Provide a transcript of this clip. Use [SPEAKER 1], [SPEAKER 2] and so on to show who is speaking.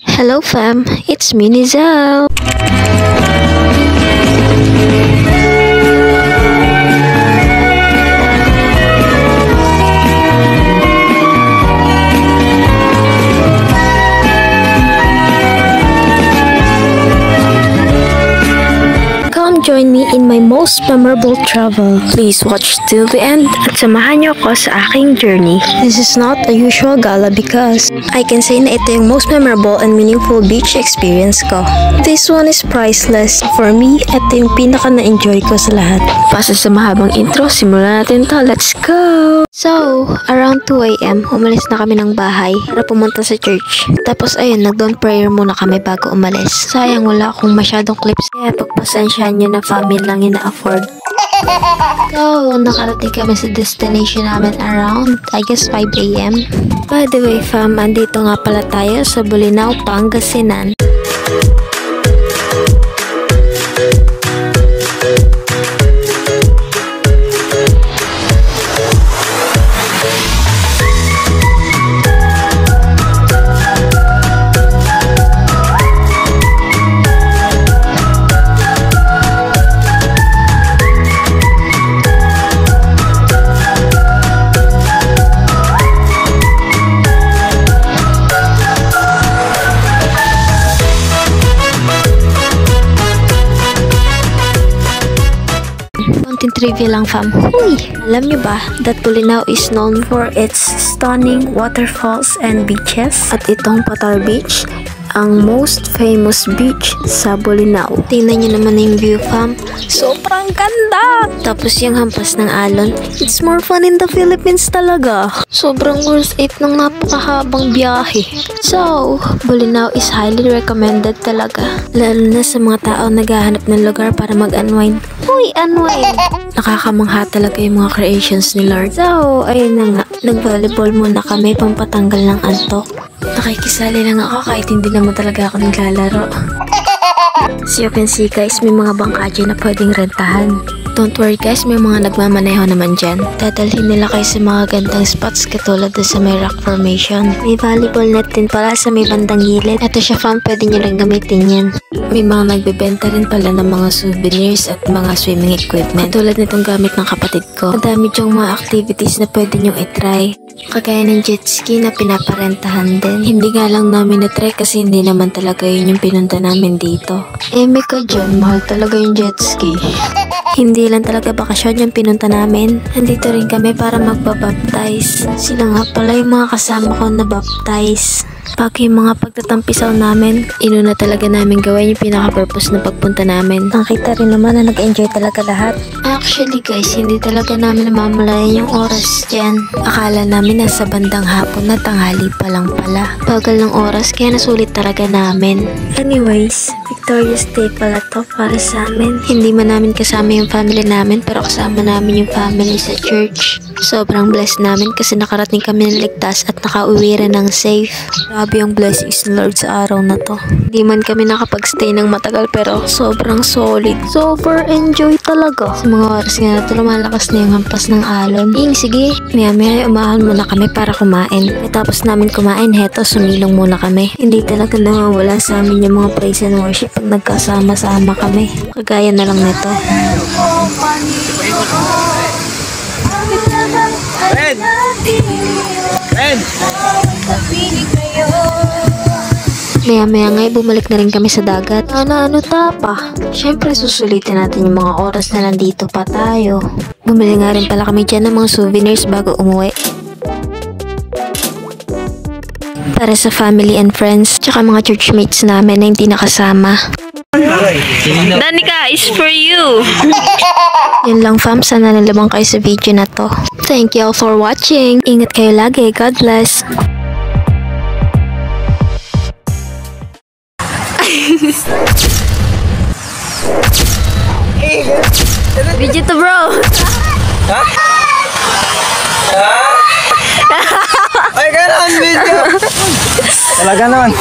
[SPEAKER 1] Hello fam, it's me Nizel. Come join me in my most memorable travel. Please watch till the end at samahan niyo ako sa aking journey. This is not a usual gala because I can say na ito yung most memorable and meaningful beach experience ko. This one is priceless. For me, ito yung pinaka na-enjoy ko sa lahat. Pasa sa mahabang intro, simulan natin to. Let's go! So, around 2 AM, umalis na kami ng bahay para pumunta sa church. Tapos ayun, nag-dawn prayer muna kami bago umalis. Sayang wala akong masyadong clips, kaya pagpasensyahan nyo na family lang yung na-afford. So, nakarating kami sa destination namin around, I guess 5 AM. By the way fam, andito nga pala tayo sa Bolinao, Pangasinan. Trivia lang fam. Uy! Alam nyo ba that Bolinao is known for its stunning waterfalls and beaches? At itong Patar Beach, ang most famous beach sa Bolinao. Tingnan nyo naman yung view fam. Sobrang ganda! Tapos yung hampas ng alon, it's more fun in the Philippines talaga. Sobrang worth it ng napakahabang biyahe. So, Bolinao is highly recommended talaga. Lalo na sa mga tao naghahanap ng lugar para mag-unwind. Uy, unwind! Nakakamangha talaga yung mga creations ni Lord. So, ayun na nga. Nag-volleyball muna kami pampatanggal ng antok. Nakikisali lang ako kahit hindi naman talaga ako naglalaro. So you can see guys, may mga bangka dyan na pwedeng rentahan. Don't worry guys, may mga nagmamaneho naman dyan. Dadalhin nila kayo sa mga gandang spots katulad sa may rock formation. May volleyball net din pala sa may bandang gilid. Ito siya fam, pwede nyo lang gamitin yan. May mga nagbebenta rin pala ng mga souvenirs at mga swimming equipment. Katulad nitong gamit ng kapatid ko. Madami dyong mga activities na pwede nyong itry. Kagaya ng jet ski na pinaparentahan din. Hindi nga lang namin na-try kasi hindi naman talaga yun yung pinunta namin dito. Mika dyan, mahal talaga yung jet ski. Hindi lang talaga bakasyon yung pinunta namin. Nandito rin kami para magpabaptize. Sila nga pala yung mga kasama ko na baptize. Bago yung mga pagtatampisaw namin, inuna talaga namin gawin yung pinaka-purpose na pagpunta namin. Nakita rin naman na nag-enjoy talaga lahat. Actually guys, hindi talaga namin namamalayan yung oras dyan. Akala namin nasa bandang hapon na tanghali pa lang pala. Bagal ng oras kaya nasulit talaga namin. Anyways, Victoria's Day pala to para sa amin. Hindi man namin kasama yung family namin pero kasama namin yung family sa church. Sobrang blessed namin kasi nakarating kami ng ligtas at nakauwi rin ng safe. Grabe yung blessings ni Lord sa araw na to. Hindi man kami nakapag-stay ng matagal pero sobrang solid. Super enjoy talaga. Sa mga oras nga na ito, lumalakas na yung hampas ng alon. Sige, maya umahon muna kami para kumain. Tapos namin kumain, heto, sumilong muna kami. Hindi talaga nawawala sa amin yung mga praise and worship pag nagkasama-sama kami. Kagaya na lang nito.
[SPEAKER 2] Ben! Ben!
[SPEAKER 1] Maya nga bumalik na rin kami sa dagat. Ano tapa? Siyempre susulitin natin yung mga oras na nandito pa tayo. Bumili nga rin pala kami dyan ng mga souvenirs bago umuwi. Para sa family and friends, tsaka mga churchmates namin na hindi nakasama.
[SPEAKER 3] Danica is for you.
[SPEAKER 1] Yun lang fam, sana nalamang kayo sa video na to. Thank you all for watching. Ingat kayo lagi. God bless.
[SPEAKER 3] Video to bro.
[SPEAKER 2] Ha? Ay, ganon video. Talaga naman.